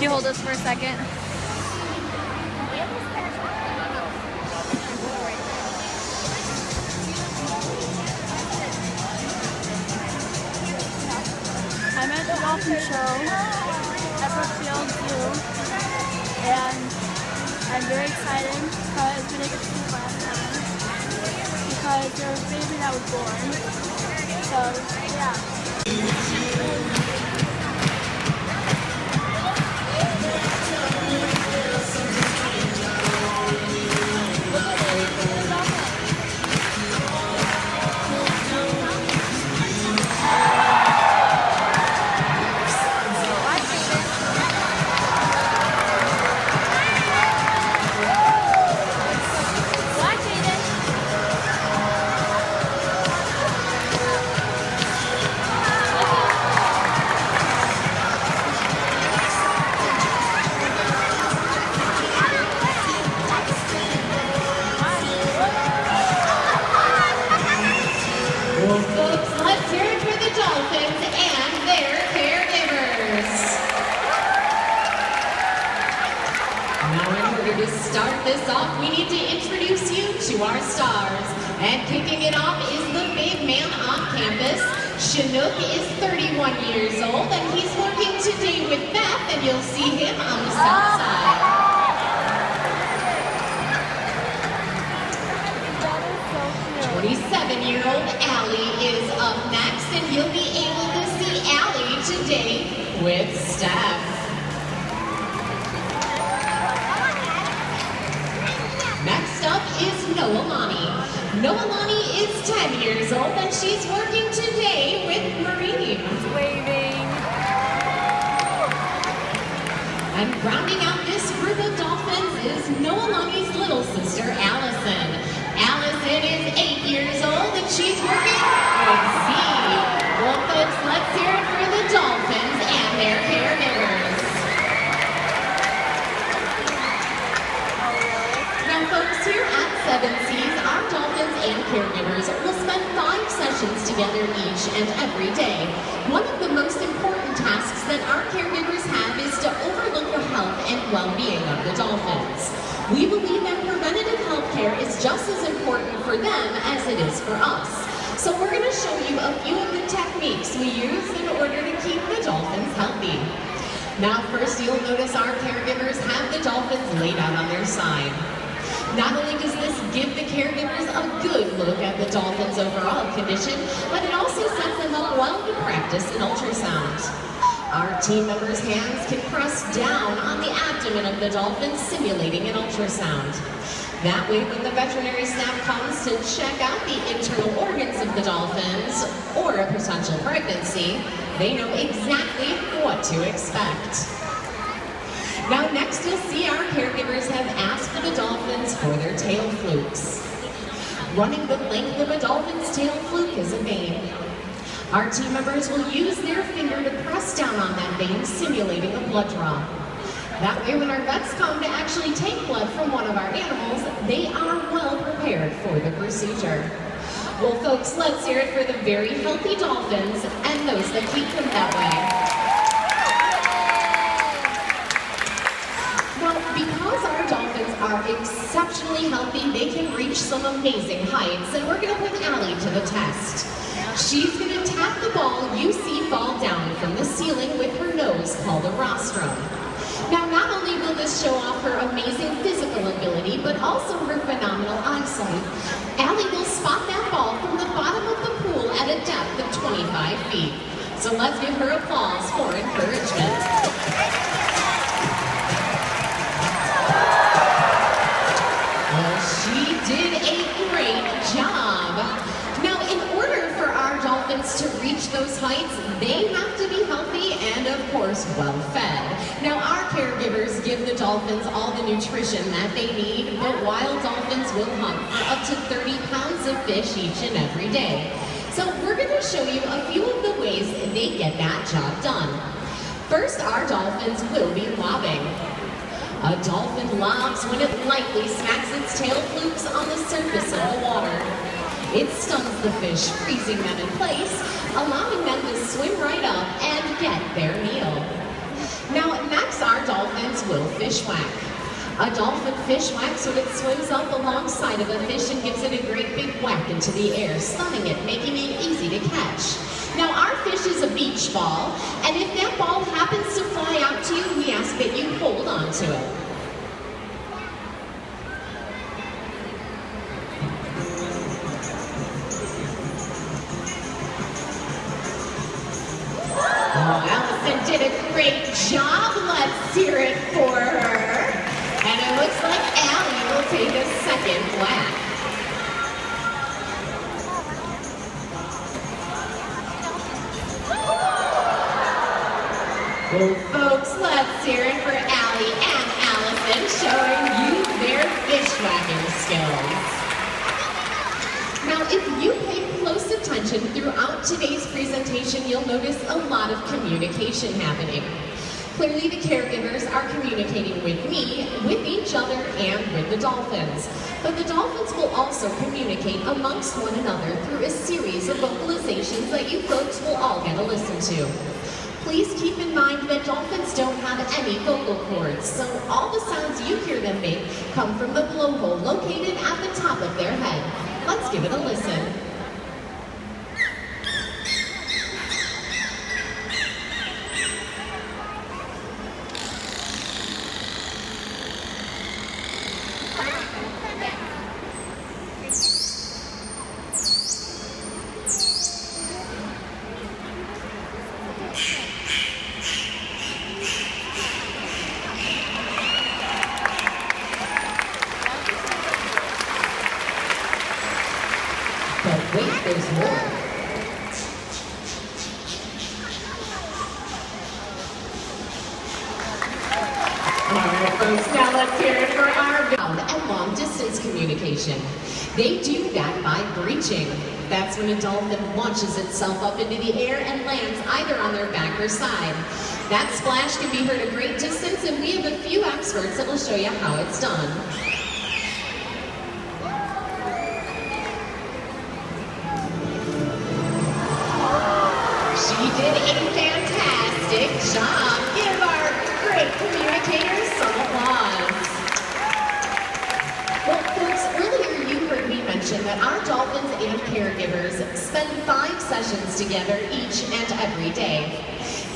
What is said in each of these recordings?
You hold this for a second. I'm at the Dolphin show at Brookfield Zoo, and I'm very excited because we didn't get to see the last time because there was a baby that was born. So, yeah. Let's hear it for the Dolphins and their caregivers. Now in order to start this off, we need to introduce you to our stars. And kicking it off is the big man on campus. Chinook is 31 years old and he's working today with Beth, and you'll see him on the south side. 27-year-old Allie is up next, and you'll be able to see Allie today with Steph. Next up is Noelani. Noelani is 10 years old, and she's working today with Marie. Waving. And rounding out this group of Dolphins is Noelani's little sister, Allison. Allison is 8 years old and she's working with Z. Well, folks, let's hear it for the Dolphins and their caregivers. Now, folks, here at 7Cs, our Dolphins and caregivers will spend 5 sessions together each and every day. One of the most important tasks that our caregivers have is to overlook the health and well-being of the Dolphins. We believe that preventative health care is just as important for them as it is for us. So we're going to show you a few of the techniques we use in order to keep the Dolphins healthy. Now first, you'll notice our caregivers have the Dolphins laid out on their side. Not only does this give the caregivers a good look at the Dolphins' overall condition, but it also sets them up well to practice an ultrasound. Our team members' hands can press down on the abdomen of the Dolphin, simulating an ultrasound. That way, when the veterinary staff comes to check out the internal organs of the Dolphins, or a potential pregnancy, they know exactly what to expect. Now next, you'll see our caregivers have asked for the Dolphins for their tail flukes. Running the length of a Dolphin's tail fluke is a vein. Our team members will use their finger to press down on that vein, simulating a blood draw. That way, when our vets come to actually take blood from one of our animals, they are well prepared for the procedure. Well, folks, let's hear it for the very healthy Dolphins and those that keep them that way. Well, because our Dolphins are exceptionally healthy, they can reach some amazing heights, and we're going to put Allie to the test. She's going to tap the ball you see fall down from the ceiling with her nose, called a rostrum. Now, not only will this show off her amazing physical ability, but also her phenomenal eyesight. Allie will spot that ball from the bottom of the pool at a depth of 25 feet. So let's give her applause for encouragement. Well, she did a great job. Now, in order for our Dolphins to reach those heights, they have to be healthy and, of course, well-fed. Now, our caregivers give the Dolphins all the nutrition that they need, but wild Dolphins will hunt for up to 30 pounds of fish each and every day. So we're going to show you a few of the ways they get that job done. First, our Dolphins will be lobbing. A dolphin lobs when it lightly smacks its tail flukes on the surface of the water. It stuns the fish, freezing them in place, allowing them to swim right up and get their meal. Now, next, our dolphins will fish whack. A dolphin fish whacks when it swims up alongside of a fish and gives it a great big whack into the air, stunning it, making it easy to catch. Now, our fish is a beach ball, and if that ball happens to fly out to you, we ask that you hold on to it. Oh, Allison did a great job. Let's hear it for her. And it looks like Allie will take a second whack. Well, folks, let's hear it for Allie and Allison showing you their fish whacking skills. Now, if you pay close attention throughout today's presentation, you'll notice a lot of communication happening. Clearly, the caregivers are communicating with me, with each other, and with the dolphins. But the dolphins will also communicate amongst one another through a series of vocalizations that you folks will all get to listen to. Please keep in mind that dolphins don't have any vocal cords, so all the sounds you hear them make come from the blowhole located at the top of their head. Let's give it a listen. But wait, there's more. Alright folks, now let's hear it for our and long distance communication. They do that by breaching. That's when a dolphin launches itself up into the air and lands either on their back or side. That splash can be heard a great distance, and we have a few experts that will show you how it's done. She did a fantastic job. Give our great communicators some applause. Well, folks, earlier you heard me mention that our dolphins and caregivers spend 5 sessions together each and every day.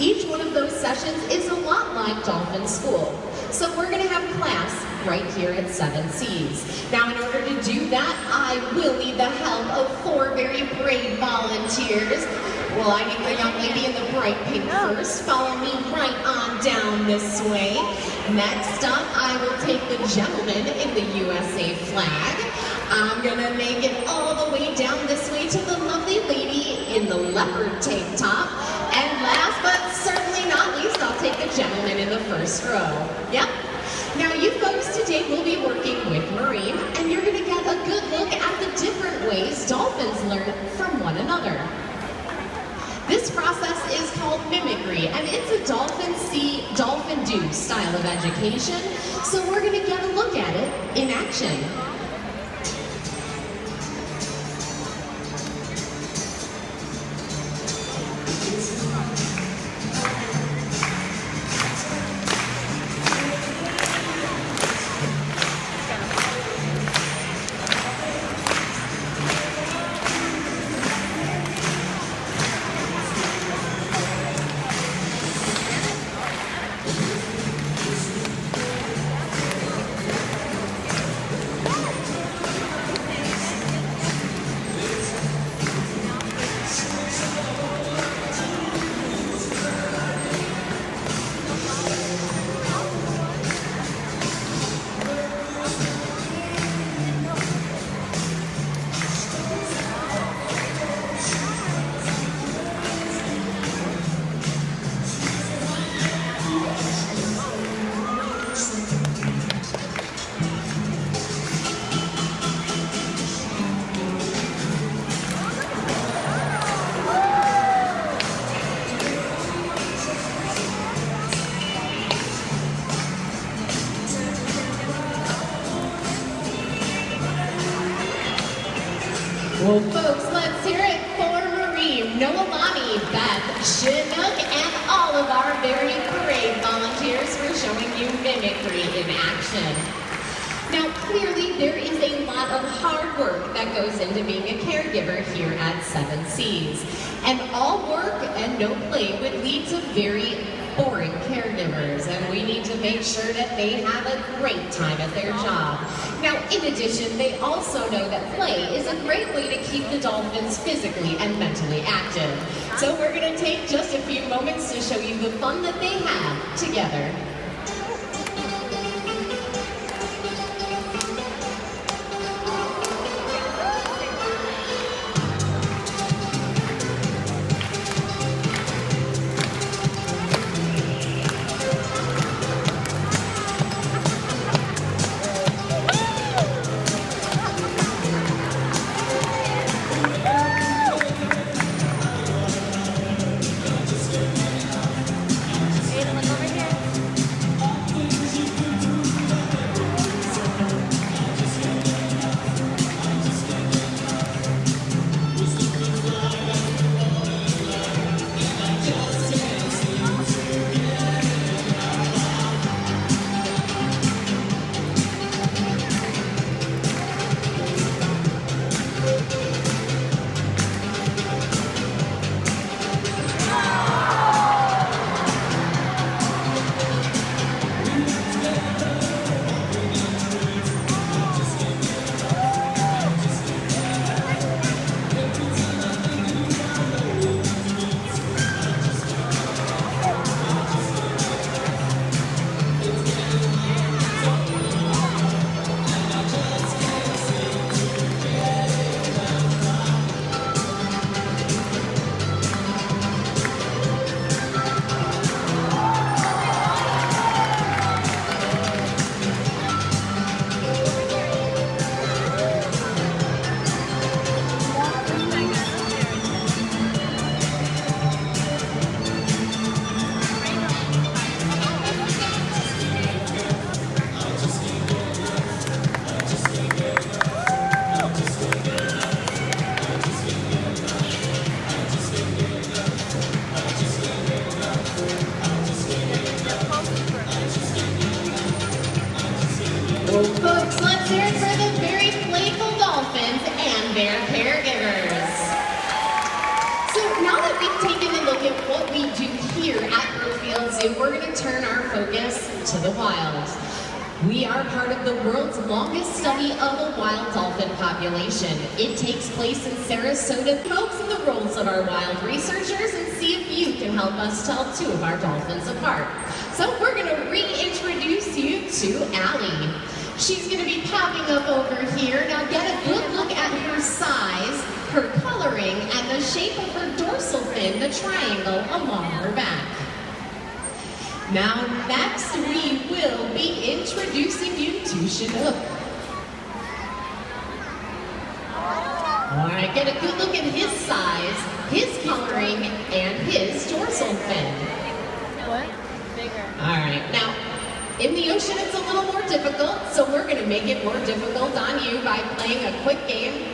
Each one of those sessions is a lot like dolphin school. So we're going to have class right here at 7 Seas. Now, in order to do that, I will need the help of 4 very brave volunteers. Well, I need the young lady in the bright pink first. Follow me right on down this way. Next up, I will take the gentleman in the USA flag. I'm gonna make it all the way down this way to the lovely lady in the leopard tank top. And last but certainly not least, I'll take the gentleman in the first row. Yep. Now, you folks today will be working with Marine, and you're gonna get a good look at the different ways dolphins learn from one another. This process is called mimicry, and it's a dolphin see, dolphin do style of education. So we're going to get a look at it in action. in action. Now, clearly, there is a lot of hard work that goes into being a caregiver here at Seven Seas. And all work and no play would lead to very boring caregivers, and we need to make sure that they have a great time at their job. Now, in addition, they also know that play is a great way to keep the Dolphins physically and mentally active. So we're going to take just a few moments to show you the fun that they have together. Folks, let's hear it for the very playful Dolphins and their caregivers. So now that we've taken a look at what we do here at Brookfield Zoo, we're going to turn our focus to the wild. We are part of the world's longest study of a wild dolphin population. It takes place in Sarasota. Folks in the roles of our wild researchers and see if you can help us tell two of our dolphins apart. So we're going to reintroduce you to Allie. She's going to be popping up over here. Now get a good look at her size, her coloring, and the shape of her dorsal fin, the triangle along her back. Now next we will be introducing you to Chinook. Alright, get a good look at his size, his coloring, and his dorsal fin. What? Bigger. Alright, now in the ocean it's a little more difficult, so we're going to make it more difficult on you by playing a quick game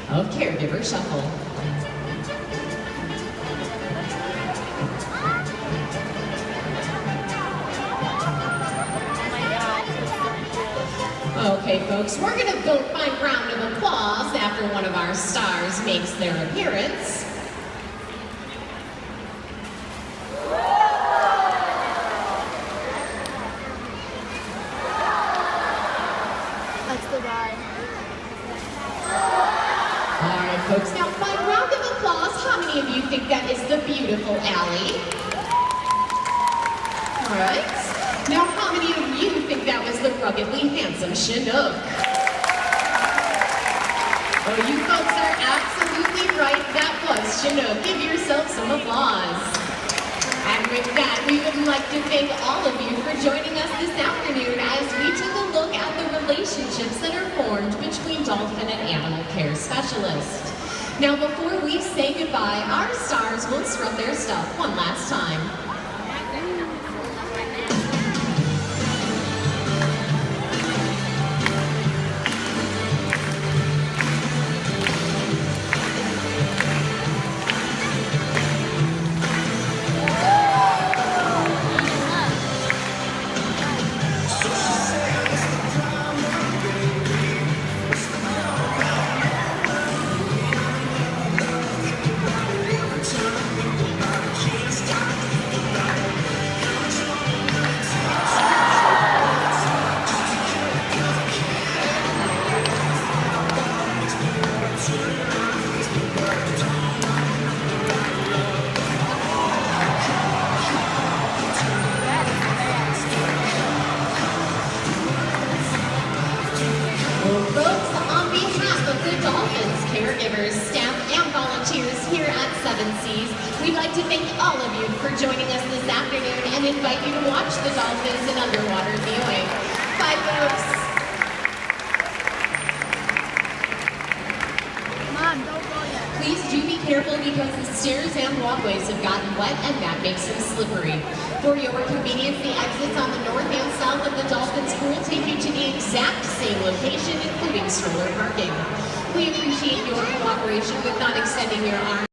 of Caregiver Shuffle. Okay, folks, we're going to go find a round of applause after one of our stars makes their appearance. That's the guy. All right, folks, now by round of applause, how many of you think that is the beautiful Allie? All right. Now, how many of you think that was the ruggedly handsome Chinook? Oh, you folks are absolutely right. That was Chinook. Give yourself some applause. And with that, we would like to thank all of you for joining us this afternoon as we took a look at the relationships that are formed between dolphin and animal care specialists. Now, before we say goodbye, our stars will scrub their stuff one last time. 7 Seas. We'd like to thank all of you for joining us this afternoon and invite you to watch the dolphins in underwater viewing. Bye, folks. Mom, don't go yet. Please do be careful because the stairs and walkways have gotten wet and that makes them slippery. For your convenience, the exits on the north and south of the Dolphins pool take you to the exact same location, including stroller parking. We appreciate your cooperation with not extending your arms.